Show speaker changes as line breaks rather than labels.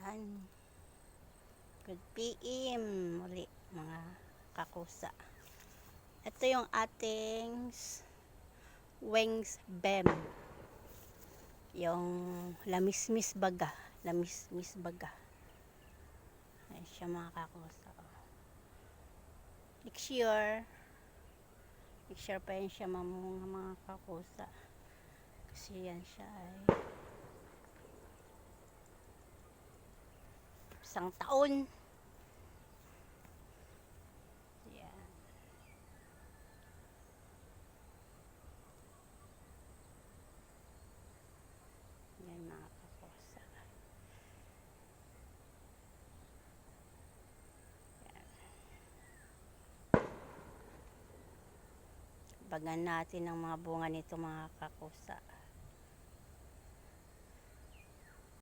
Yan. Good PM muli mga kakusa. Ito yung ating wings bem. Yung lamismis baga. Lamismis baga. Ayan siya mga kakusa. Next year pa yan siya mamunga mga kakusa. Kasi yan siya ay isang taon. Yan. Yan mga kakusa. Yan. Bagan natin ang mga bunga nito mga kakusa.